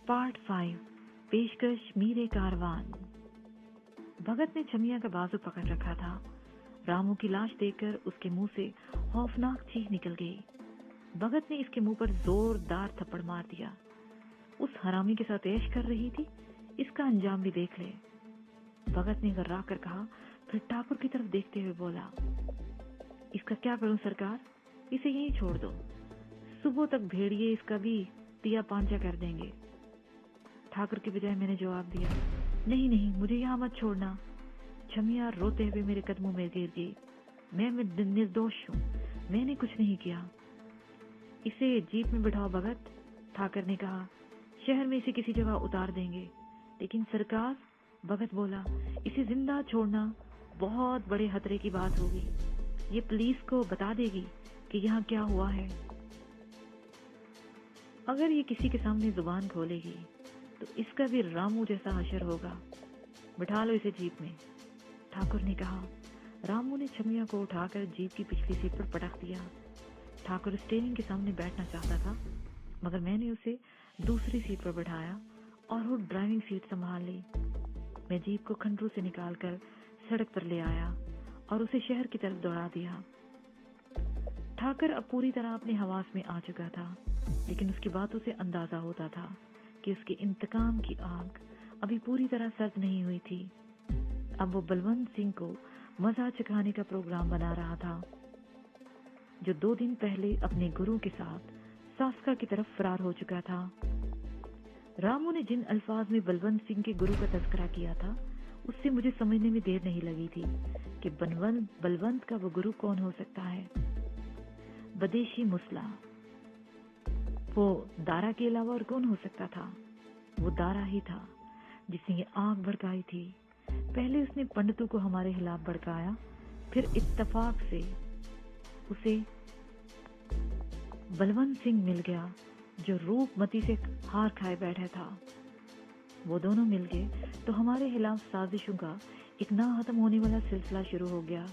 Part 5 पेशकश मीरे कारवान। भगत ने छमिया का बाजू पकड़ रखा था। रामू की लाश देखकर उसके मुंह से खौफनाक चीख निकल गई। भगत ने इसके मुंह पर जोरदार थप्पड़ मार दिया। उस हरामी के साथ ऐश कर रही थी, इसका अंजाम भी देख ले। भगत ने गर्रा कर कहा, फिर ठाकुर की तरफ देखते हुए बोला, इसका क्या करूं सरकार, इसे यहीं छोड़ दो। सुबह तक भेड़िए इसका भी तिया पांचा कर देंगे। ठाकुर के बजाय मैंने जवाब दिया, नहीं नहीं, मुझे यहाँ मत छोड़ना। छमिया रोते हुए मेरे कदमों में गिर गई। मैं निर्दोष हूँ, मैंने कुछ नहीं किया। इसे जीप में बिठाओ भगत, ठाकुर ने कहा। शहर में इसे किसी जगह उतार देंगे। लेकिन सरकार, भगत बोला, इसे जिंदा छोड़ना बहुत बड़े खतरे की बात होगी। ये पुलिस को बता देगी कि यहाँ क्या हुआ है। अगर ये किसी के सामने जुबान खोलेगी तो इसका भी रामू जैसा हशर होगा। बिठा लो इसे जीप में, ठाकुर ने कहा। रामू ने छमिया को उठाकर जीप की पिछली सीट पर पटक दिया। ठाकुर स्टीयरिंग के सामने बैठना चाहता था, मगर मैंने उसे दूसरी सीट पर बिठाया और वो ड्राइविंग सीट संभाल ली। मैं जीप को खंडरू से निकालकर सड़क पर ले आया और उसे शहर की तरफ दौड़ा दिया। ठाकुर अब पूरी तरह अपने हवास में आ चुका था, लेकिन उसकी बातों से अंदाजा होता था कि उसके इंतकाम की आग अभी पूरी तरह सर्द नहीं हुई थी। अब वो बलवंत सिंह को मजा चखाने का प्रोग्राम बना रहा था, जो 2 दिन पहले अपने गुरु के साथ सास्का की तरफ फरार हो चुका था। रामू ने जिन अल्फाज में बलवंत सिंह के गुरु का तस्करा किया था, उससे मुझे समझने में देर नहीं लगी थी कि बलवंत का वो गुरु कौन हो सकता है। बदेशी मुसला, वो दारा के अलावा और कौन हो सकता था? वो दारा ही था जिसने ये आग भड़काई थी। पहले उसने पंडितों को हमारे खिलाफ भड़काया, फिर इत्तेफाक से उसे बलवंत सिंह मिल गया जो रूपमती से हार खाए बैठा था। वो दोनों मिल गए तो हमारे खिलाफ साजिशों का एक ना खत्म होने वाला सिलसिला शुरू हो गया।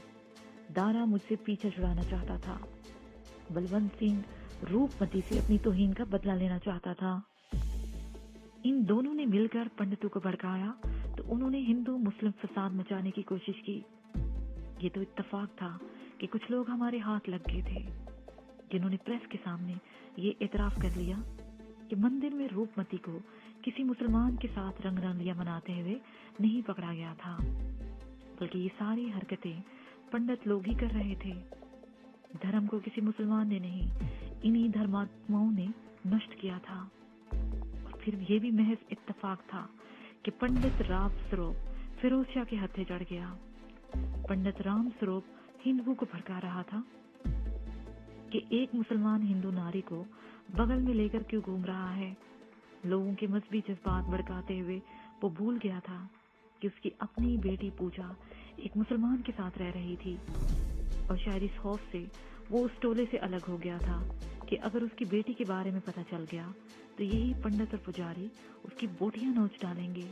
दारा मुझसे पीछा छुड़ाना चाहता था, बलवंत सिंह रूपमती से अपनी तौहीन का बदला लेना चाहता था। इन दोनों ने मिलकर पंडितों को भड़काया तो उन्होंने हिंदू मुस्लिम फसाद मचाने की कोशिश की। ये तो इत्तेफाक था कि कुछ लोग हमारे हाथ लग गए थे, जिन्होंने प्रेस के सामने ये एतराफ कर लिया कि मंदिर में रूपमती को किसी मुसलमान के साथ रंगरलियां मनाते हुए नहीं पकड़ा गया था, बल्कि ये सारी हरकतें पंडित लोग ही कर रहे थे। धर्म को किसी मुसलमान ने नहीं, इन्हीं धर्मात्माओं ने नष्ट किया था। और फिर ये भी महज इत्तेफाक था कि पंडित राम स्वरूप फिरोज शाह के हत्थे चढ़ गया। पंडित राम स्वरूप हिंदुओं को भड़का रहा था कि एक मुसलमान हिंदू नारी को बगल में लेकर क्यों घूम रहा है। लोगों के मजहबी जज्बात भड़काते हुए वो भूल गया था कि उसकी अपनी बेटी पूजा एक मुसलमान के साथ रह रही थी, और शायद इस खौफ से वो उस टोले से अलग हो गया था कि अगर उसकी बेटी के बारे में पता चल गया तो यही पंडित और पुजारी उसकी बोटियां नोच डालेंगे।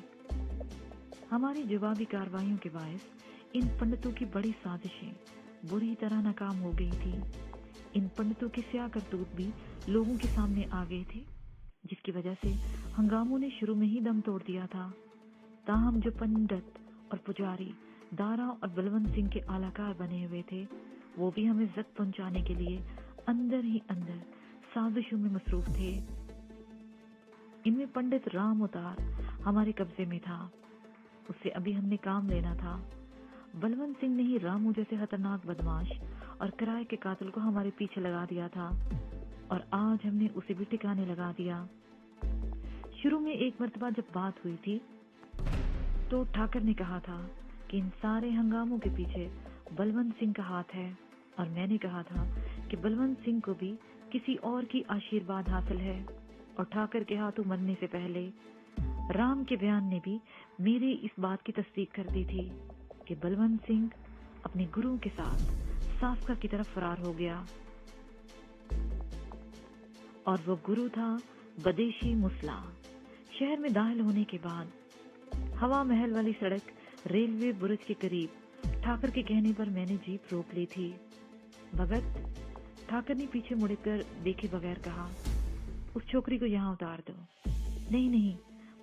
हमारी जवाबी कार्रवाइयों के बायस इन पंडितों की बड़ी साजिशें बुरी तरह नाकाम हो गई थी। इन पंडितों के स्याह करतूत भी लोगों के सामने आ गए थे, जिसकी वजह से हंगामों ने शुरू में ही दम तोड़ दिया था। ताहम जो पंडित और पुजारी दारा और बलवंत सिंह के आलाकार बने हुए थे, वो भी हमें जख्म पहुंचाने के लिए अंदर ही अंदर साजिशों में मसरूफ थे। इनमें पंडित राम उतार हमारे कब्जे में था, उससे अभी हमने काम लेना था। बलवंत सिंह ने ही रामू जैसे खतरनाक बदमाश और किराए के कातिल को हमारे पीछे लगा दिया था, और आज हमने उसे भी ठिकाने लगा दिया। शुरू में एक मर्तबा जब बात हुई थी तो ठाकुर ने कहा था कि इन सारे हंगामों के पीछे बलवंत सिंह का हाथ है, और मैंने कहा था कि बलवंत सिंह को भी किसी और की आशीर्वाद हासिल है। और ठाकुर के हाथों मरने से पहले राम के बयान ने भी मेरी इस बात की तस्दीक कर दी थी कि बलवंत सिंह अपने गुरु के साथ सास्का की तरफ फरार हो गया, और वो गुरु था बदेशी मुसला। शहर में दाखिल होने के बाद हवा महल वाली सड़क रेलवे बुरुज के करीब ठाकर के कहने पर मैंने जीप रोक ली थी। भगत, ठाकर ने पीछे मुड़कर देखे बगैर कहा, उस छोकरी को यहाँ उतार दो। नहीं नहीं,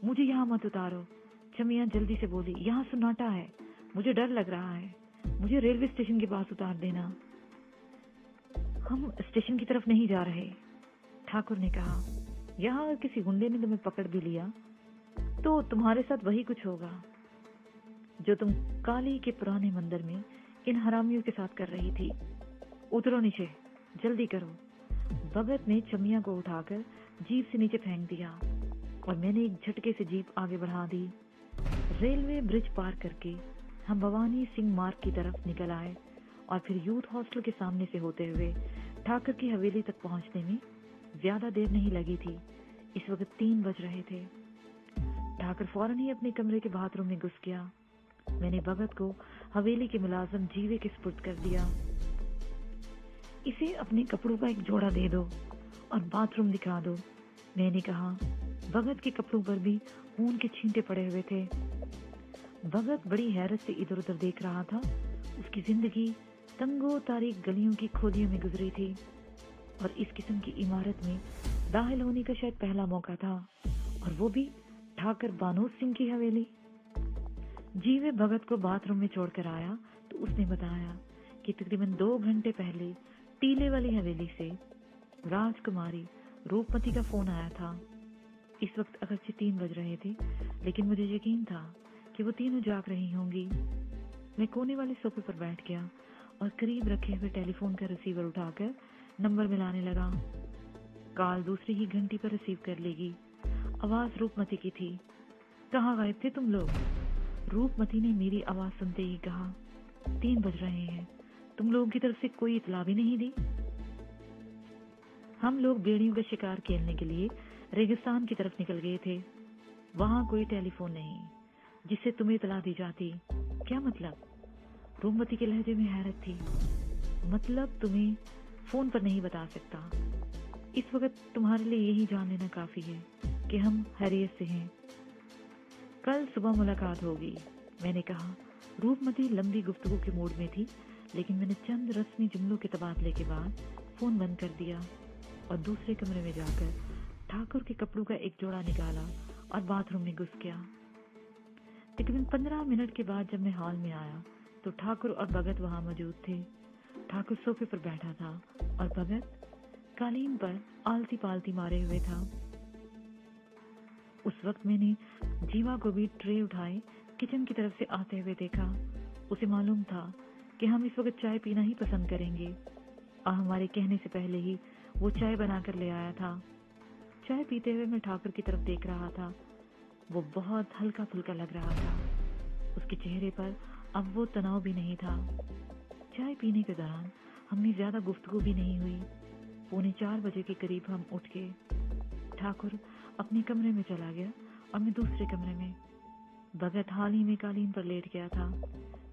मुझे यहाँ मत उतारो, चमिया जल्दी से बोली। यहाँ सन्नाटा है, मुझे डर लग रहा है, मुझे रेलवे स्टेशन के पास उतार देना। हम स्टेशन की तरफ नहीं जा रहे, ठाकुर ने कहा। यहाँ अगर किसी गुंडे ने तुम्हें पकड़ भी लिया तो तुम्हारे साथ वही कुछ होगा जो तुम काली के पुराने मंदिर में इन हरामियों के साथ कर रही थी। उतरो नीचे, जल्दी करो। भगत ने चमिया को उठाकर जीप से नीचे फेंक दिया और मैंने एक झटके से जीप आगे बढ़ा दी। रेलवे ब्रिज पार करके हम भवानी सिंह मार्ग की तरफ निकल आए और फिर यूथ हॉस्टल के सामने से होते हुए ठाकर की हवेली तक पहुंचने में ज्यादा देर नहीं लगी थी। इस वक्त 3 बज रहे थे। ठाकर फौरन ही अपने कमरे के बाथरूम में घुस गया। मैंने भगत को हवेली के मुलाजिम जीवे के सुपुर्द कर दिया। इसे अपने कपड़ों का एक जोड़ा दे दो और बाथरूम दिखा दो, मैंने कहा। भगत के कपड़ों पर भी खून के छींटे पड़े हुए थे। भगत बड़ी हैरत से इधर उधर देख रहा था। उसकी जिंदगी तंगो तारीख गलियों की खोलियों में गुजरी थी और इस किस्म की इमारत में दाखिल होने का शायद पहला मौका था, और वो भी ठाकर बानोद सिंह की हवेली। जीवे भगत को बाथरूम में छोड़कर आया तो उसने बताया कि तकरीबन 2 घंटे पहले टीले वाली हवेली से राजकुमारी रूपमती का फोन आया था। इस वक्त अगरचे 3 बज रहे थे, लेकिन मुझे यकीन था कि वो तीनों जाग रही होंगी। मैं कोने वाले सोफे पर बैठ गया और करीब रखे हुए टेलीफोन का रिसीवर उठाकर नंबर मिलाने लगा। कॉल दूसरी ही घंटी पर रिसीव कर लेगी। आवाज रूपमती की थी। कहाँ गायब थे तुम लोग? रूपमती ने मेरी आवाज सुनते ही कहा, 3 बज रहे हैं, तुम लोगों की तरफ से कोई इतला भी नहीं दी? हम लोग भेड़ियों का शिकार खेलने के लिए रेगिस्तान की तरफ निकल गए थे। वहां कोई टेलीफोन नहीं जिससे तुम्हें इतला दी जाती। क्या मतलब? रूपमती के लहजे में हैरत थी। मतलब तुम्हें फोन पर नहीं बता सकता। इस वक्त तुम्हारे लिए यही जान लेना काफी है कि हम हैरियत से हैं। कल सुबह मुलाकात होगी, मैंने कहा। रूपमती लंबी गुफ्तगू के मूड में थी, लेकिन मैंने चंद रस्मी जुमलों के तबादले के बाद फोन बंद कर दिया और दूसरे कमरे में जाकर ठाकुर के कपड़ों का एक जोड़ा निकाला और बाथरूम में घुस गया। तकरीबन 15 मिनट के बाद जब मैं हॉल में आया तो ठाकुर और भगत वहां मौजूद थे। ठाकुर सोफे पर बैठा था और भगत कालीन पर आलती पालती मारे हुए था। उस वक्त मैंने जीवा को भी ट्रे उठाए किचन की तरफ से आते हुए देखा। उसे मालूम था कि हम इस वक्त चाय पीना ही पसंद करेंगे और हमारे कहने से पहले ही वो चाय बनाकर ले आया था। चाय पीते हुए मैं ठाकुर की तरफ देख रहा था। वो बहुत हल्का फुल्का लग रहा था। उसके चेहरे पर अब वो तनाव भी नहीं था। चाय पीने के दौरान हमने ज्यादा गुफ्तगू भी नहीं हुई। 3:45 बजे के करीब हम उठ गए। ठाकुर अपने कमरे में चला गया और मैं दूसरे कमरे में। भगत हाल ही में कालीन पर लेट गया था।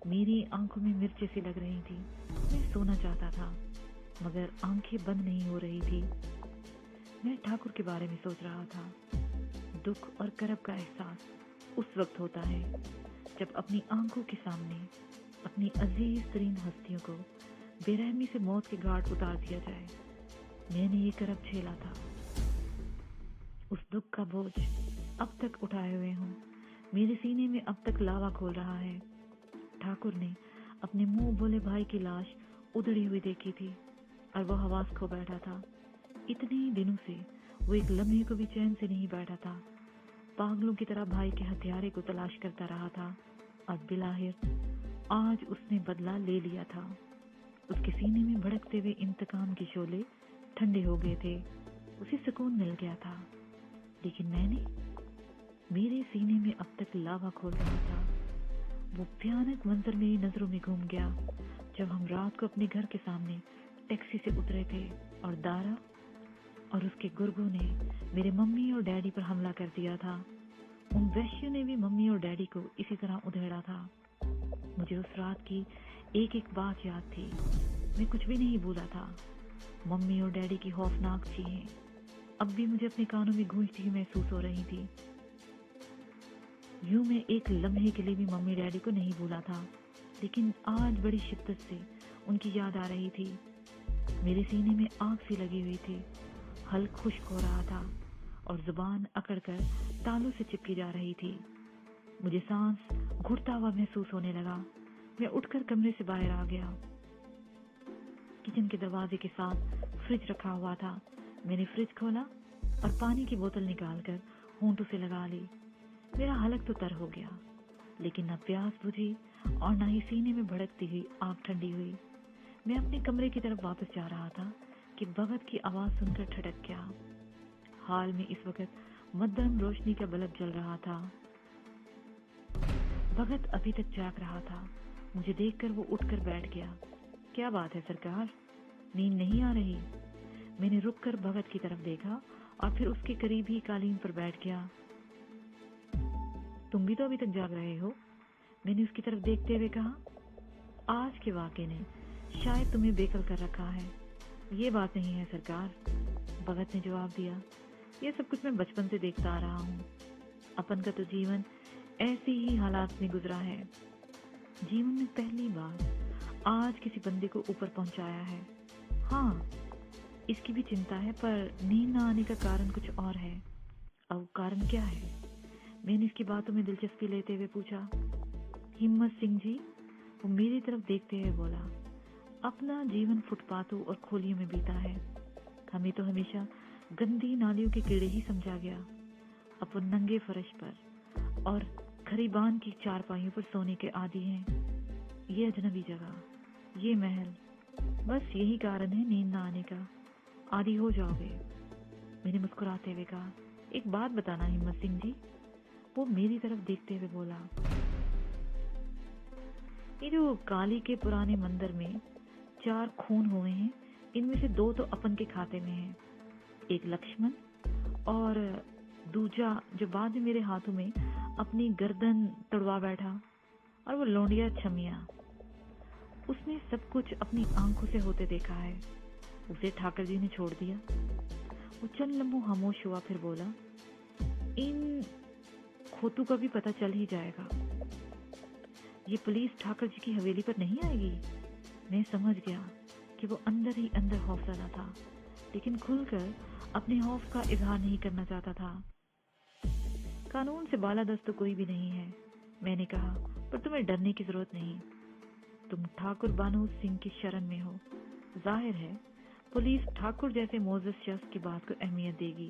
मेरी आंखों में मिर्च सी लग रही थी। मैं सोना चाहता था मगर आंखें बंद नहीं हो रही थी। मैं ठाकुर के बारे में सोच रहा था। दुख और करब का एहसास उस वक्त होता है जब अपनी आंखों के सामने अपनी अजीज तरीन हस्तियों को बेरहमी से मौत के घाट उतार दिया जाए। मैंने ये करब झेला था। उस दुख का बोझ अब तक उठाए हुए हूँ। मेरे सीने में अब तक लावा खोल रहा है। ठाकुर ने अपने मुंह बोले भाई की लाश उधड़ी हुई देखी थी और वो हवास खो बैठा था। इतने दिनों से वो एक लम्हे को भी चैन से नहीं बैठा था। पागलों की तरह भाई के हथियारे को तलाश करता रहा था और बिलाहिर आज उसने बदला ले लिया था। उसके सीने में भड़कते हुए इंतकाम के शोले ठंडे हो गए थे। उसे सुकून मिल गया था। लेकिन मेरे सीने में अब तक लावा खोल रहा था। वो भयानक मंजर मेरी नजरों में घूम गया जब हम रात को अपने घर के सामने टैक्सी से उतरे थे और दारा और उसके गुर्गों ने मेरे मम्मी और डैडी पर हमला कर दिया था। उन वैश्यों ने भी मम्मी और डैडी को इसी तरह उधेड़ा था। मुझे उस रात की एक एक बात याद थी। मैं कुछ भी नहीं भूला था। मम्मी और डैडी की खौफनाक चीखें अब भी मुझे अपने कानों में गूंजती हुई महसूस हो रही थी। यूं मैं एक लम्हे के लिए भी मम्मी डैडी को नहीं भूला था, लेकिन आज बड़ी शिद्दत से उनकी याद आ रही थी। मेरे सीने में आग सी लगी हुई थी, हल्क खुश्क हो रहा था और जुबान अकड़कर तालू से चिपकी जा रही थी। मुझे सांस घुटता हुआ महसूस होने लगा। मैं उठकर कमरे से बाहर आ गया। किचन के दरवाजे के साथ फ्रिज रखा हुआ था। मैंने फ्रिज खोला और पानी की बोतल निकालकर होंठों से लगा ली। मेरा हलक तो तर हो गया, लेकिन न प्यास बुझी और न ही सीने में भड़कती हुई आग ठंडी हुई। मैं अपने कमरे की तरफ वापस जा रहा था कि भगत की आवाज सुनकर ठटक गया। हाल में इस वक्त मध्यम रोशनी का बल्ब जल रहा था। भगत अभी तक जाग रहा था। मुझे देखकर वो उठकर बैठ गया। क्या बात है सरकार, नींद नहीं आ रही? मैंने रुककर भगत की तरफ देखा और फिर उसके करीब ही कालीन पर बैठ गया। तुम भी तो अभी तक जाग रहे हो? मैंने उसकी तरफ देखते हुए कहा। आज के वाक़े ने शायद तुम्हें बेकल कर रखा है। ये बात नहीं है सरकार, भगत ने जवाब दिया। ये सब कुछ मैं बचपन से देखता आ रहा हूँ। अपन का तो जीवन ऐसे ही हालात में गुजरा है। जीवन में पहली बार आज किसी बंदे को ऊपर पहुंचाया है। हाँ, इसकी भी चिंता है, पर नींद न आने का कारण कुछ और है। अब कारण क्या है? मैंने इसकी बातों में दिलचस्पी लेते हुए पूछा। हिम्मत सिंह जी, वो मेरी तरफ देखते हुए बोला। अपना जीवन फुटपाथों और खोलियों में बीता है। हमें तो हमेशा गंदी नालियों के कीड़े ही समझा गया। अपन नंगे फर्श पर और खरीबान की चारपाइयों पर सोने के आदी हैं। ये अजनबी जगह, ये महल, बस यही कारण है नींद ना आने का। आदी हो जाओगे। मैंने मुस्कुराते हुए कहा। एक बात बताना हिम्मत सिंह जी, वो मेरी तरफ देखते हुए बोला। ये जो काली के पुराने मंदिर में 4 खून हुए हैं, इनमें से 2 तो अपन के खाते में हैं। एक लक्ष्मण और दूजा जो बाद में मेरे हाथों में अपनी गर्दन तड़वा बैठा, और वो लौंडिया छमिया। उसने सब कुछ अपनी आंखों से होते देखा है। उसे ठाकर जी ने छोड़ दिया। वो चंद लम्हों खामोश हुआ, फिर बोला, इन खोतू का भी पता चल ही जाएगा। ये पुलिस ठाकर जी की हवेली पर नहीं आएगी। मैं समझ गया कि वो अंदर ही अंदर खौफजदा था, लेकिन खुलकर अपने खौफ का इजहार नहीं करना चाहता था। कानून से बालादस्त तो कोई भी नहीं है, मैंने कहा, पर तुम्हें डरने की जरूरत नहीं। तुम ठाकुर बानू सिंह की शरण में हो। जाहिर है पुलिस ठाकुर जैसे मोअज़्ज़ज़ शख्स की बात को अहमियत देगी।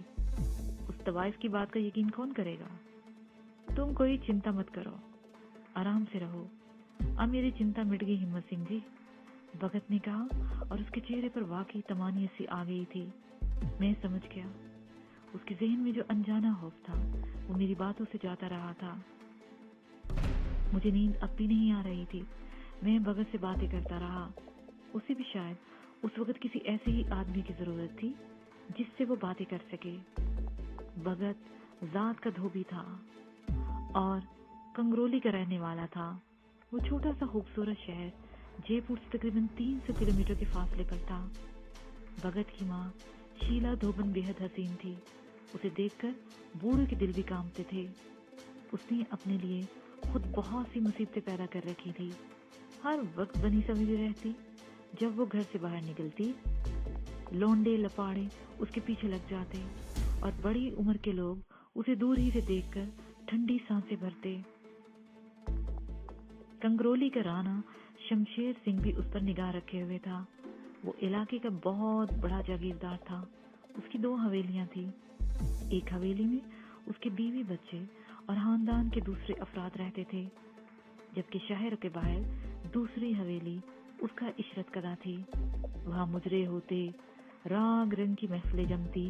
उस तवाइफ की बात का यकीन कौन करेगा? तुम कोई चिंता मत करो, आराम से रहो। अब मेरी चिंता मिट गई हिम्मत सिंह जी, भगत ने कहा, और उसके चेहरे पर वाकई तमानियत सी आ गई थी। मैं समझ गया। उसके ज़हन में जो अनजाना खौफ था वो मेरी बातों से जाता रहा था। मुझे नींद अब भी नहीं आ रही थी। मैं भगत से बातें करता रहा। उसे भी शायद उस वक्त किसी ऐसे ही आदमी की जरूरत थी जिससे वो बातें कर सके। भगत जात का धोबी था और कंगरोली का रहने वाला था। वो छोटा सा खूबसूरत शहर जयपुर से तकरीबन 300 किलोमीटर के फासले पर था। भगत की माँ शीला धोबन बेहद हसीन थी। उसे देखकर बूढ़े के दिल भी कांपते थे। उसने अपने लिए खुद बहुत सी मुसीबतें पैदा कर रखी थी। हर वक्त बनी समझी रहती। जब वो घर से बाहर निकलती, लौंडे लपाड़े उसके पीछे लग जाते और बड़ी उम्र के लोग उसे दूर ही से देखकर ठंडी सांसें भरते। कंगरोली का राणा शमशेर सिंह भी उस पर निगाह रखे हुए था। वो इलाके का बहुत बड़ा जागीरदार था। उसकी 2 हवेलियां थी। एक हवेली में उसके बीवी बच्चे और खानदान के दूसरे अफराद रहते थे, जबकि शहर के बाहर दूसरी हवेली उसका इशरत कदा थी। वहाँ मुजरे होते, राग रंग की महफिलें जमती।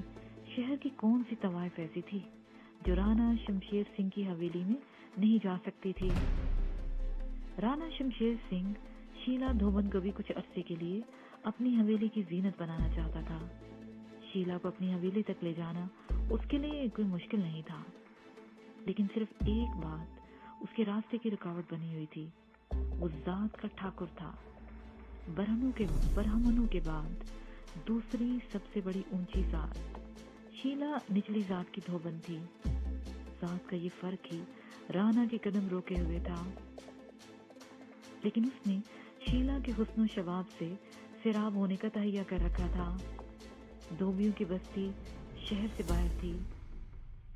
शहर की कौन सी तवाइफ ऐसी थी जो राणा शमशेर सिंह की हवेली में नहीं जा सकती थी? राणा शमशेर सिंह शीला धोबन को भी कुछ अरसे के लिए अपनी हवेली की जीनत बनाना चाहता था। शीला को अपनी हवेली तक ले जाना उसके लिए कोई मुश्किल नहीं था, लेकिन सिर्फ एक बात उसके रास्ते की रुकावट बनी हुई थी। वो जात का ठाकुर था। ब्राह्मणों के बाद दूसरी सबसे बड़ी ऊंची जात। शीला निचली जात की धोबन थी। ज़ात का ये फर्क ही राना के कदम रोके हुए था। लेकिन उसने शीला के हुस्न शबाब से सिराब होने का तहैया कर रखा था। धोबियों की बस्ती शहर से बाहर थी।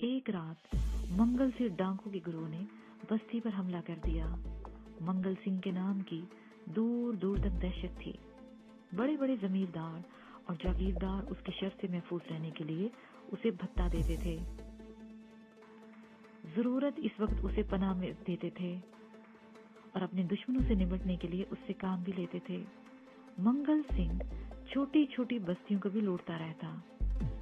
एक रात मंगल सिंह डाकुओं के गिरोह ने बस्ती पर हमला कर दिया। मंगल सिंह के नाम की दूर दूर तक दहशत थी। बड़े बड़े जमींदार और जागीरदार उसके शर से महफूज रहने के लिए उसे भत्ता देते थे। जरूरत इस वक्त उसे पनाह में देते थे और अपने दुश्मनों से निपटने के लिए उससे काम भी लेते थे। मंगल सिंह छोटी छोटी बस्तियों को भी लूटता रहता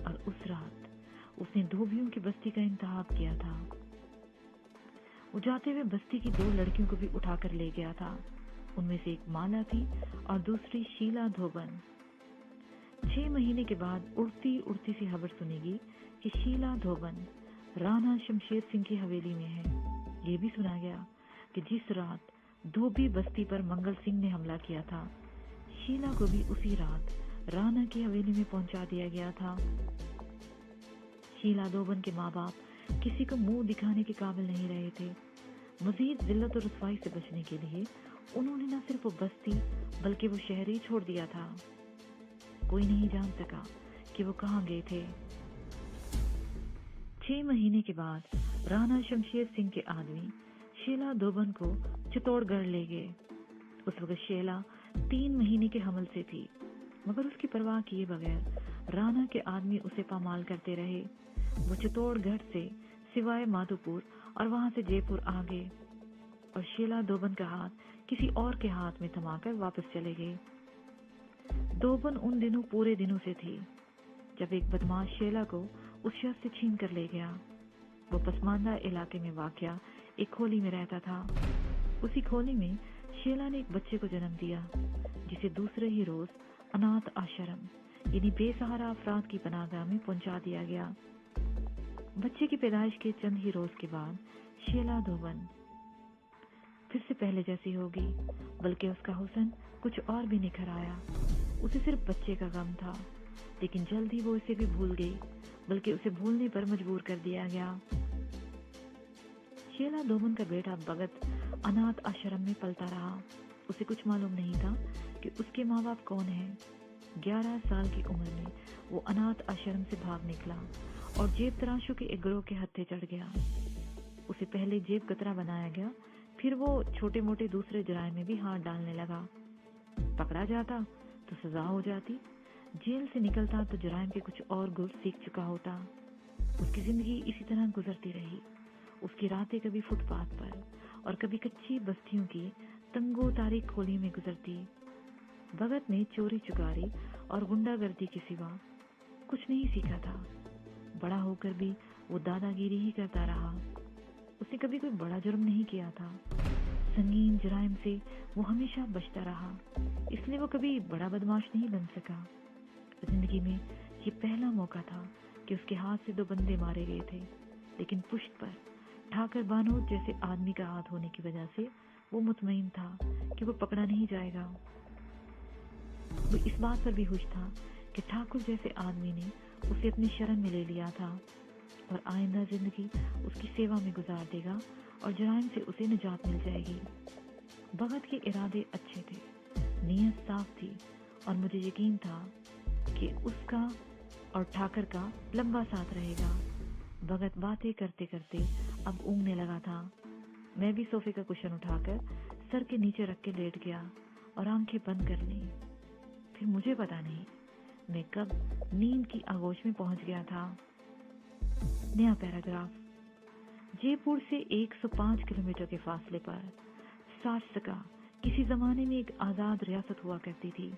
और उस रात उसने धोबियों की बस्ती का इंतखाब किया था। वो जाते हुए बस्ती की 2 लड़कियों को भी उठाकर ले गया था। उनमें से एक माला थी और दूसरी शीला धोबन। 6 महीने के बाद उड़ती उड़ती सी खबर सुनेगी कि शीला धोबन राणा शमशेर सिंह की हवेली में है। ये भी सुना गया कि जिस रात धोबी बस्ती पर मंगल सिंह ने हमला किया था, शीला को भी उसी रात राणा की हवेली में पहुंचा दिया गया था। शीला धोबन के माँ बाप किसी को मुंह दिखाने के काबिल नहीं रहे थे। मजीद जिल्लत और रुसवाई से बचने के लिए उन्होंने न सिर्फ वो बस्ती बल्कि वो शहर ही छोड़ दिया था। कोई नहीं जान सका कि वो कहाँ गए थे। 6 महीने के बाद राणा शमशेर सिंह के आदमी शीला धोबन को चित्तौड़गढ़ ले गए। उस वक्त शीला 3 महीने के हमल से थी, मगर उसकी परवाह किए बगैर राणा के आदमी उसे पामाल करते रहे। वो चित्तौड़गढ़ से सिवाय माधोपुर और वहां से जयपुर आ गए और शीला धोबन का हाथ किसी और के हाथ में थमाकर वापस चले गए। धोबन उन दिनों पूरे दिनों से थी जब एक बदमाश शीला को उस शख्स से छीन कर ले गया। वो पसमानदा इलाके में वाक़या एक खोली में रहता था। उसी खोली में शीला ने एक बच्चे को जन्म दिया, जिसे दूसरे ही रोज अनाथ आश्रम यानी बेसहारा अफराद की पनाहगाह में पहुंचा दिया गया। बच्चे की पैदाइश के चंद ही रोज के बाद शीला धोबन फिर से पहले जैसी हो गई, बल्कि उसका हुस्न कुछ और भी निखर आया। उसे सिर्फ बच्चे का गम था, लेकिन जल्द ही वो इसे भी भूल गई, बल्कि उसे भूलने पर मजबूर कर दिया गया। शीला धोबन का बेटा भगत अनाथ आश्रम में पलता रहा। उसे कुछ मालूम नहीं था कि उसके माँ बाप कौन हैं। 11 साल की उम्र में वो अनाथ आश्रम से भाग निकला और जेब तराशों के एक गिरोह के हत्थे चढ़ गया। उसे पहले जेब कतरा बनाया गया, फिर वो छोटे मोटे दूसरे जुराइम में भी हाथ डालने लगा। पकड़ा जाता तो सजा हो जाती, जेल से निकलता तो जुराइम के कुछ और गुर सीख चुका होता। उसकी जिंदगी इसी तरह गुजरती रही। उसकी रातें कभी फुटपाथ पर और कभी कच्ची बस्तियों की तंगो तारीख खोली में गुजरती। भगत ने चोरी चुकारी और गुंडागर्दी के सिवा कुछ नहीं सीखा था। बड़ा होकर भी वो दादागिरी ही करता रहा। उसने कभी कोई बड़ा जुर्म नहीं किया था। संगीन जुराइम से वो हमेशा बचता रहा, इसलिए वो कभी बड़ा बदमाश नहीं बन सका। जिंदगी में ये पहला मौका था कि उसके हाथ से 2 बंदे मारे गए थे, लेकिन पुश्त पर ठाकर बानोद जैसे आदमी का हाथ होने की वजह से वो मुतमईन था कि वो पकड़ा नहीं जाएगा। वो इस बात पर भी खुश था कि ठाकुर जैसे आदमी ने उसे अपनी शरण में ले लिया था और आइंदा जिंदगी उसकी सेवा में गुजार देगा और जुराइम से उसे निजात मिल जाएगी। भगत के इरादे अच्छे थे, नीयत साफ थी और मुझे यकीन था कि उसका और ठाकर का लंबा साथ रहेगा। भगत बातें करते करते अब ऊँघने लगा था। मैं भी सोफे का कुशन उठाकर सर के नीचे रख के लेट गया और आंखें बंद कर ली। फिर मुझे पता नहीं मैं कब नींद की आगोश में पहुंच गया था। नया पैराग्राफ। जयपुर से 105 किलोमीटर के फासले पर सारसका किसी जमाने में एक आजाद रियासत हुआ करती थी,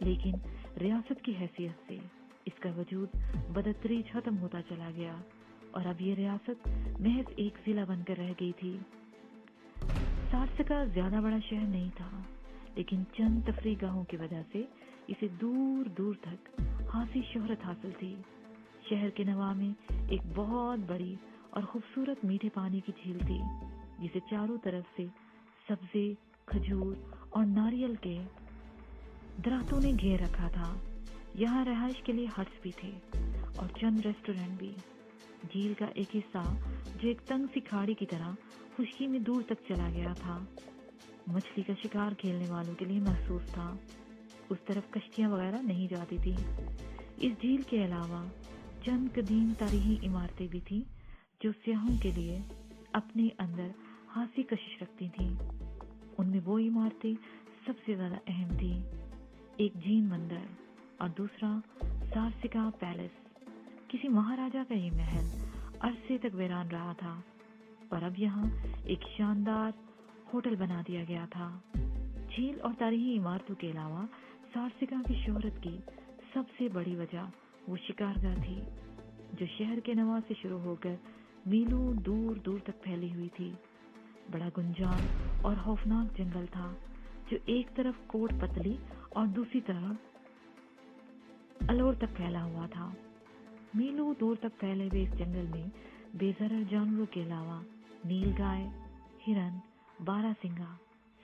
लेकिन रियासत की हैसियत से इसका वजूद बदतरीज खत्म होता चला गया और अब ये रियासत महज एक जिला बनकर रह गई थी। सारसका ज्यादा बड़ा शहर नहीं था, लेकिन चंद तफरीह गाहों की वजह से इसे दूर दूर तक खासी शोहरत हासिल थी। शहर के नवा में एक बहुत बड़ी और खूबसूरत मीठे पानी की झील थी, जिसे चारों तरफ से सब्जे, खजूर और नारियल के दरख्तों ने घेर रखा था। यहाँ रहायश के लिए हट्स भी थे और चंद रेस्टोरेंट भी। झील का एक हिस्सा जो एक तंग सी खाड़ी की तरह खुशकी में दूर तक चला गया था, मछली का शिकार खेलने वालों के लिए महसूस था। उस तरफ कश्तियां वगैरह नहीं जाती थी। इस झील के अलावा चंद कदीम तारीखी इमारतें भी थीं जो सियाहों के लिए अपने अंदर हासी कशिश रखती थीं। उनमें वो इमारतें सबसे ज्यादा अहम थी, एक जीन मंदिर और दूसरा सारसिका पैलेस। किसी महाराजा का ये महल अरसे तक वीरान रहा था, पर अब यहाँ एक शानदार होटल बना दिया गया था। झील और तारीखी इमारतों के अलावा सारसिका की शोहरत की सबसे बड़ी वजह वो शिकारगाह थी, जो शहर के नवा से शुरू होकर मीलों दूर दूर तक फैली हुई थी। बड़ा गुंजान और खौफनाक जंगल था, जो एक तरफ कोट पतली और दूसरी तरफ अलोर तक फैला हुआ था। मीलों दूर तक फैले हुए इस जंगल में बेजहर जानवरों के अलावा नीलगाय, हिरन, बारहसिंगा,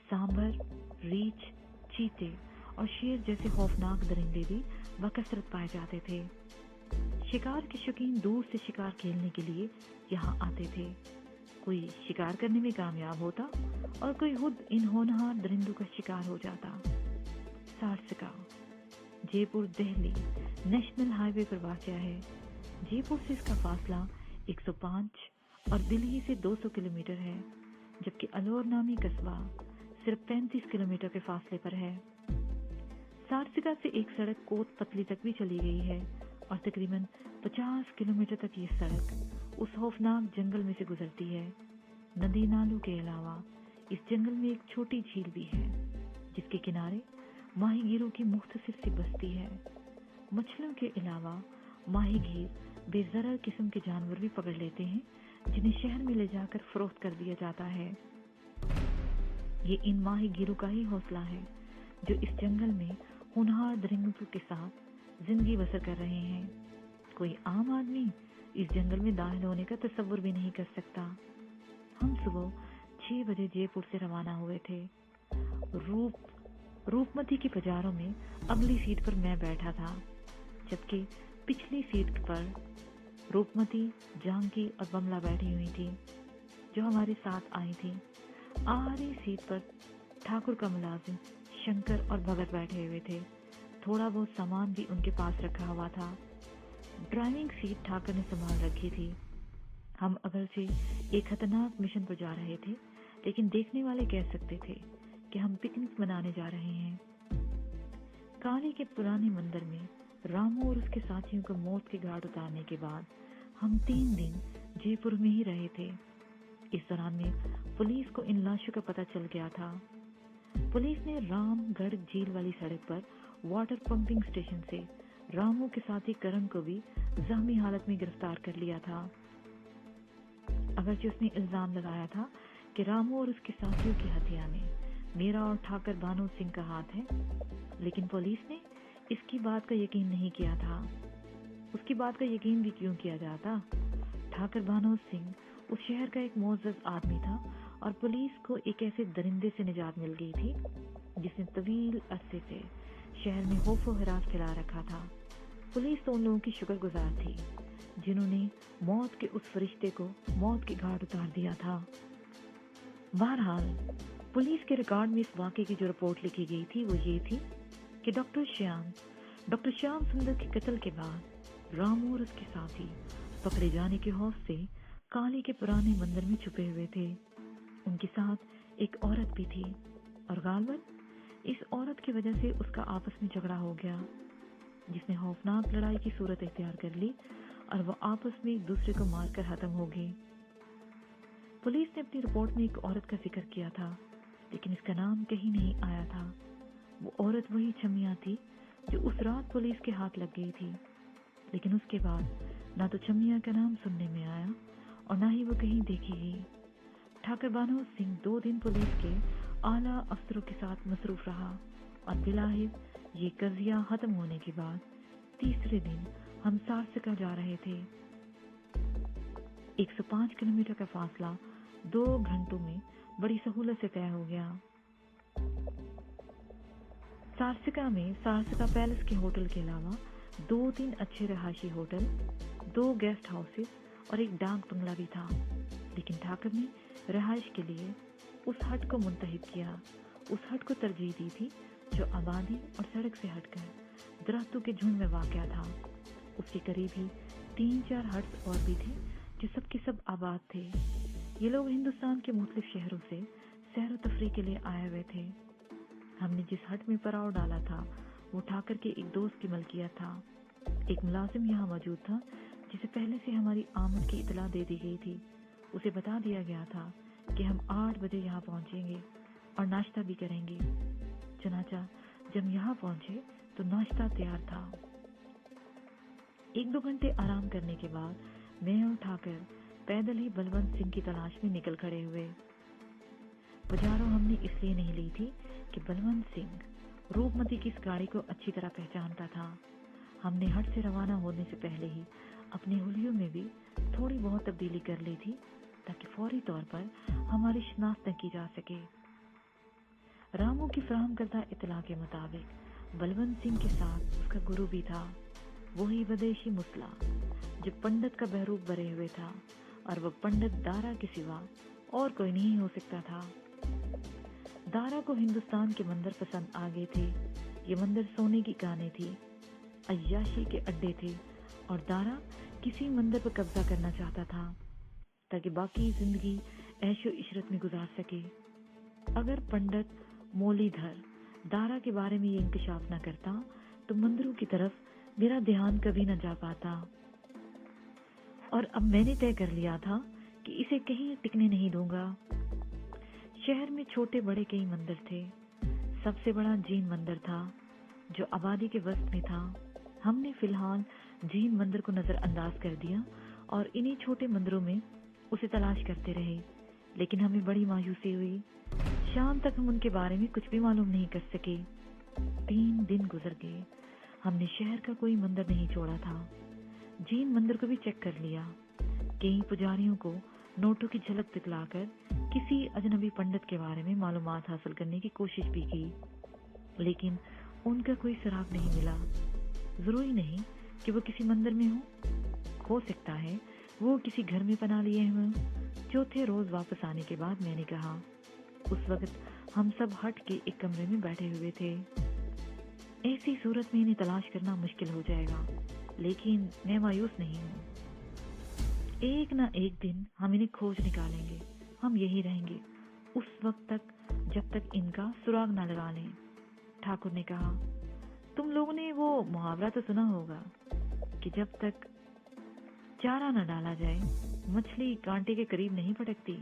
सांभर, रीछ, चीते और शेर जैसे खौफनाक दरिंदे भी बकसरत पाए जाते थे। शिकार के शौकीन दूर से शिकार खेलने के लिए यहाँ आते थे। कोई शिकार करने में कामयाब होता और कोई खुद इन होनहार दरिंदों का शिकार हो जाता। सारसिका जयपुर दिल्ली नेशनल हाईवे पर वाक़ है। जयपुर से इसका फासला 105 और दिल्ली से 200 किलोमीटर है, जबकि अलोर नामी कस्बा सिर्फ 35 किलोमीटर के फासले पर है। सारसिका से एक सड़क कोट पतली तक भी चली गई है और तकरीबन 50 किलोमीटर तक ये सड़क उस खौफनाक जंगल में से गुजरती है। नदी नालों के अलावा इस जंगल में एक छोटी झील भी है, जिसके किनारे माहीगीरों की मुख्तसर सी बस्ती है। मछलियों के अलावा माहीगीर बेजरर किस्म के जानवर भी पकड़ लेते हैं, जिन्हें शहर में ले जाकर फरोख्त कर दिया जाता है। ये इन माहीगीरों का ही हौसला है जो इस जंगल में होनहार दरिंदों के साथ जिंदगी बसर कर रहे हैं। कोई आम आदमी इस जंगल में दाखिल होने का तसव्वुर भी नहीं कर सकता। हम सुबह 6 बजे जयपुर से रवाना हुए थे। रूपमती की बाजारों में अगली सीट पर मैं बैठा था, जबकि पिछली सीट पर रूपमती, जानकी और बमला बैठी हुई थी, जो हमारे साथ आई थी। आखिरी सीट पर ठाकुर का मुलाजिम शंकर और भगत बैठे हुए थे। थोड़ा बहुत सामान भी उनके पास रखा हुआ था। ड्राइविंग सीट ठाकुर ने संभाल रखी थी। हम अगरचे एक खतरनाक मिशन पर जा रहे थे, लेकिन देखने वाले कह सकते थे कि हम पिकनिक मनाने जा रहे हैं। काली के पुराने मंदिर में रामू और उसके साथियों को मौत के घाट उतारने के बाद हम 3 दिन जयपुर में ही रहे थे। इस दौरान में पुलिस को इन लाशों का पता चल गया था। पुलिस ने रामगढ़ झील वाली सड़क पर वाटर पंपिंग स्टेशन से रामू के साथी करण को भी जख्मी हालत में गिरफ्तार कर लिया था। अगरचे उसने इल्जाम लगाया था कि रामू और उसके साथियों की हत्या में मेरा और ठाकर भानु सिंह का हाथ है, लेकिन पुलिस ने इसकी बात का यकीन नहीं किया था। उसकी बात का यकीन भी क्यों किया जाता? ठाकर भानु सिंह उस शहर का एक मोअज़्ज़ज़ आदमी था और पुलिस को एक ऐसे दरिंदे से निजात मिल गई थी जिसने तवील अरसे से शहर में खौफ व हरास फैला रखा था। पुलिस तो उन लोगों की शुक्रगुजार थी जिन्होंने मौत के उस फरिश्ते को मौत के घाट उतार दिया था। बहरहाल पुलिस के रिकॉर्ड में इस वाक़े की जो रिपोर्ट लिखी गई थी वो ये थी कि डॉक्टर श्याम सुंदर के कत्ल के बाद रामू और उसके साथी पकड़े जाने के खौफ से काली के पुराने मंदिर में छुपे हुए थे। उनके साथ एक औरत भी थी और गालबन इस औरत की वजह से उसका आपस में झगड़ा हो गया, जिसने खौफनाक लड़ाई की सूरत इख्तियार कर ली और वो आपस में एक दूसरे को मारकर खत्म हो गए। पुलिस ने अपनी रिपोर्ट में एक औरत का जिक्र किया था, लेकिन इसका नाम कहीं नहीं आया था। वो औरत वही छमिया थी जो उस रात पुलिस के हाथ लग गई थी, लेकिन उसके बाद ना तो छमिया का नाम सुनने में आया और ना ही वो कहीं देखी गई। ठाकर भानु सिंह 2 दिन पुलिस के आला अफसरों के साथ मसरूफ रहा और बिलाहिर ये कज़िया खत्म होने के बाद तीसरे दिन हम सारसिका जा रहे थे। 105 किलोमीटर का फासला 2 घंटों में बड़ी सहूलत से तय हो गया। सारसिका में सारसिका पैलेस के होटल के अलावा 2-3 अच्छे रहायशी होटल, 2 गेस्ट हाउसेस और एक डाक बंगला भी था, लेकिन ठाकर ने रिहाइश के लिए उस हट को मुंतखब किया। उस हट को तरजीह दी थी जो आबादी और सड़क से हटकर दरख्तों के झुंड में वाक़या था। उसके करीब ही 3-4 हट्स और भी थे जो सब के सब आबाद थे। ये लोग हिंदुस्तान के मुख्तलिफ शहरों से सैर व तफरीह के लिए आए हुए थे। हमने जिस हट में पड़ाव डाला था वो ठाकर के एक दोस्त की मलकियत था। एक मुलाजिम यहाँ मौजूद था जिसे पहले से हमारी आमद की इतला दे दी गई थी। उसे बता दिया गया था कि हम 8 बजे यहाँ पहुँचेंगे और नाश्ता भी करेंगे। चनाचा जब यहाँ पहुँचे तो नाश्ता तैयार था। 1-2 घंटे आराम करने के बाद मैं और ठाकर पैदल ही बलवंत सिंह की तलाश में निकल खड़े हुए। बाजारों हमने इसलिए नहीं ली थी कि बलवंत सिंह रूपमती की इस गाड़ी को अच्छी तरह पहचानता था। हमने हट से रवाना होने से पहले ही अपने हुलियों में भी थोड़ी बहुत तब्दीली कर ली थी ताकि फौरी तौर पर हमारी शिनाख्त की जा सके। रामू की फराहम करदा इतला के मुताबिक बलवंत सिंह के साथ उसका गुरु भी था, वही विदेशी मुसला जो पंडित का बहरूप भरे हुए था, और वह पंडित दारा के सिवा और कोई नहीं हो सकता था। दारा को हिंदुस्तान के मंदिर पसंद आ गए थे। ये मंदिर सोने की कानें थी, अय्याशी के अड्डे थे, और दारा किसी मंदिर पर कब्जा करना चाहता था ताकि बाकी जिंदगी ऐशो इशरत में गुजार सके। अगर पंडित मोलीधर दारा के बारे में ये इंकशाफ न करता तो मंदिरों की तरफ मेरा ध्यान कभी न जा पाता। और अब मैंने तय कर लिया था कि इसे कहीं टिकने नहीं दूंगा। शहर में छोटे बड़े कई मंदिर थे। सबसे बड़ा जैन मंदिर था जो आबादी के वस्त में था। हमने फिलहाल जैन मंदिर को नजरअंदाज कर दिया और इन्हीं छोटे मंदिरों में उसे तलाश करते रहे, लेकिन हमें बड़ी मायूसी हुई। शाम तक हम उनके बारे में कुछ भी मालूम नहीं कर सके। 3 दिन गुजर गए, हमने शहर का कोई मंदिर नहीं छोड़ा था। जैन मंदिर को भी चेक कर लिया। कई पुजारियों को नोटों की झलक दिखलाकर किसी अजनबी पंडित के बारे में मालूमात हासिल करने की कोशिश भी की, लेकिन उनका कोई सुराग नहीं मिला। जरूरी नहीं कि वो किसी मंदिर में हो सकता है वो किसी घर में पनाह लिए हुए। चौथे रोज वापस आने के बाद मैंने कहा, उस वक्त हम सब हट के एक कमरे में बैठे हुए थे। ऐसी सूरत में इन्हें तलाश करना मुश्किल हो जाएगा, लेकिन मैं मायूस नहीं हूँ। एक ना एक दिन हम इन्हें खोज निकालेंगे। हम यही रहेंगे उस वक्त तक जब तक इनका सुराग न लगा लें। ठाकुर ने कहा, तुम लोगों ने वो मुहावरा तो सुना होगा कि जब तक चारा न डाला जाए मछली कांटे के करीब नहीं फटकती।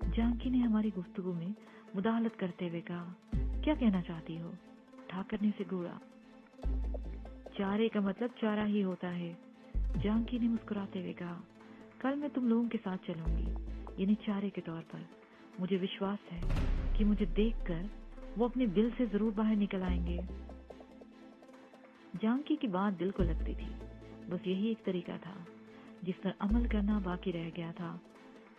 जानकी ने हमारी गुफ्तगू में मुदाखलत करते हुए कहा, क्या कहना चाहती हो? ठाकर ने उसे घूरा। चारे का मतलब चारा ही होता है। जानकी ने मुस्कुराते हुए कहा, कल मैं तुम लोगों के साथ चलूंगी, यानी चारे के तौर पर। मुझे विश्वास है कि मुझे देखकर वो अपने बिल से जरूर बाहर निकल आएंगे। जानकी की बात दिल को लगती थी। बस यही एक तरीका था जिस पर अमल करना बाकी रह गया था।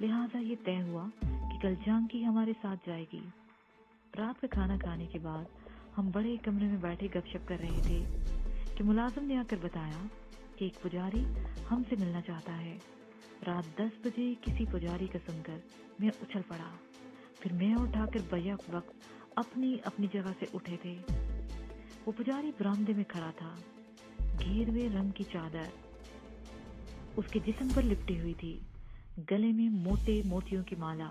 लिहाजा ये तय हुआ कि कल जानकी हमारे साथ जाएगी। रात का खाना खाने के बाद हम बड़े कमरे में बैठे गपशप कर रहे थे कि मुलाजिम ने आकर बताया कि एक पुजारी हमसे मिलना चाहता है। रात 10 बजे किसी पुजारी का सुनकर मैं उछल पड़ा। फिर मैं और ठाकर बैक वक्त अपनी अपनी जगह से उठे थे। वो पुजारी बरामदे में खड़ा था। घेरवे रंग की चादर उसके जिस्म पर लिपटी हुई थी, गले में मोटे मोतियों की माला।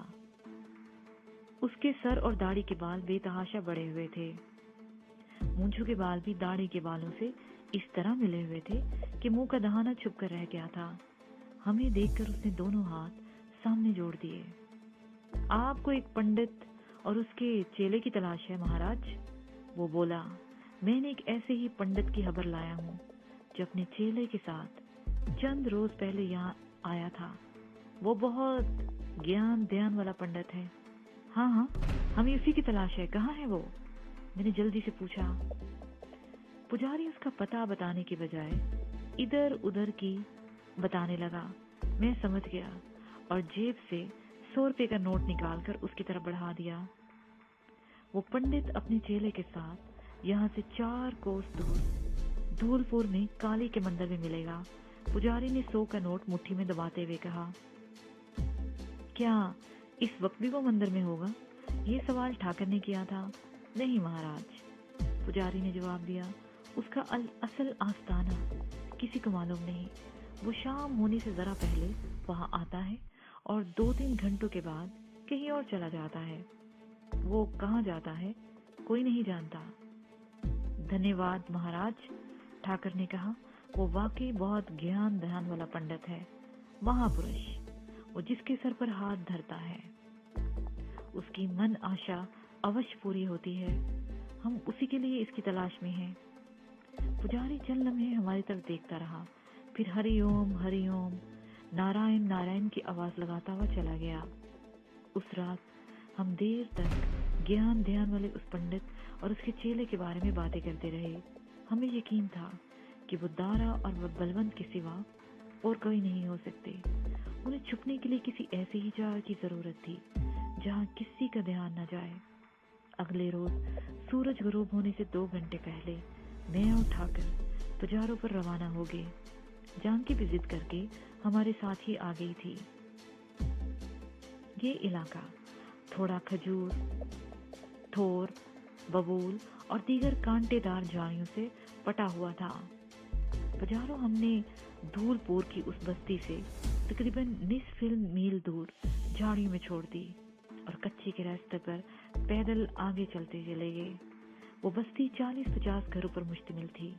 उसके सर और दाढ़ी के बाल बेतहाशा बड़े हुए थे। मूंछों के बाल भी दाढ़ी के बालों से इस तरह मिले हुए थे कि मुंह का दहाना छुप कर रह गया था। हमें देखकर उसने दोनों हाथ सामने जोड़ दिए। आपको एक पंडित और उसके चेले की तलाश है महाराज, वो बोला। मैंने एक ऐसे ही पंडित की खबर लाया हूँ जो अपने चेले के साथ चंद रोज पहले यहाँ आया था। वो बहुत ज्ञान ध्यान वाला पंडित है। हाँ, हमें उसी की तलाश है। कहाँ है वो? मैंने जल्दी से पूछा। पुजारी उसका पता बताने के बजाय इधर उधर की बताने लगा। मैं समझ गया और जेब से 100 रुपए का नोट निकालकर उसकी तरफ बढ़ा दिया। वो पंडित अपने चेले के साथ यहाँ से 4 कोस दूर धूलपुर में काली के मंदिर में मिलेगा। पुजारी ने 100 का नोट मुट्ठी में दबाते हुए कहा, क्या इस वक्त भी वो मंदिर में होगा? ये सवाल ठाकर ने किया था। नहीं महाराज, पुजारी ने जवाब दिया, उसका असल आस्ताना किसी को मालूम नहीं। वो शाम होने से जरा पहले वहां आता है और 2-3 घंटों के बाद कहीं और चला जाता है। वो कहाँ जाता है कोई नहीं जानता। धन्यवाद महाराज, ठाकर ने कहा। वो वाकई बहुत ज्ञान ध्यान वाला पंडित है, महापुरुष। वो जिसके सर पर हाथ धरता है उसकी मन आशा अवश्य पूरी होती है। हम उसी के लिए इसकी तलाश में हैं। पुजारी चंद लम्हे हमारी तरफ देखता रहा, फिर हरिओम हरिओम नारायण नारायण की आवाज लगाता हुआ चला गया। उस रात हम देर तक ज्ञान ध्यान वाले उस पंडित और उसके चेले के बारे में बातें करते रहे। हमें यकीन था कि वो दारा और बलवंत के सिवा और कोई नहीं हो सकते। उन्हें छुपने के लिए किसी ऐसी ही जगह की जरूरत थी जहाँ किसी का ध्यान न जाए। अगले रोज सूरज गरूब होने से 2 घंटे पहले मैं और ठाकर पुजारों पर रवाना हो गए। जानकी भी जिद करके हमारे साथ ही आ गई थी। ये इलाका थोड़ा खजूर, थोर, बबूल और दीगर कांटेदार झाड़ियों से पटा हुआ था। पुजारों हमने धूलपुर की उस बस्ती से तकरीबन निस्फ मील दूर झाड़ियों में छोड़ दी और कच्चे के रास्ते पर पैदल आगे चलते चले गए। वो बस्ती 40-50 घरों पर मुश्तमिल थी।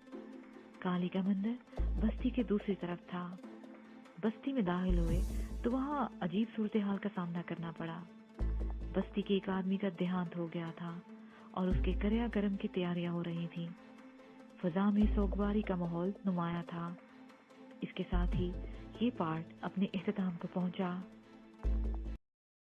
काली का मंदिर बस्ती के दूसरी तरफ था। बस्ती में दाखिल हुए तो वहाँ अजीब सूरत हाल का सामना करना पड़ा। बस्ती के एक आदमी का देहांत हो गया था और उसके क्रियाक्रम की तैयारियां हो रही थी। फजा में सोगवारी का माहौल नुमाया था। इसके साथ ही ये पार्ट अपने इख्तिताम को पहुंचा।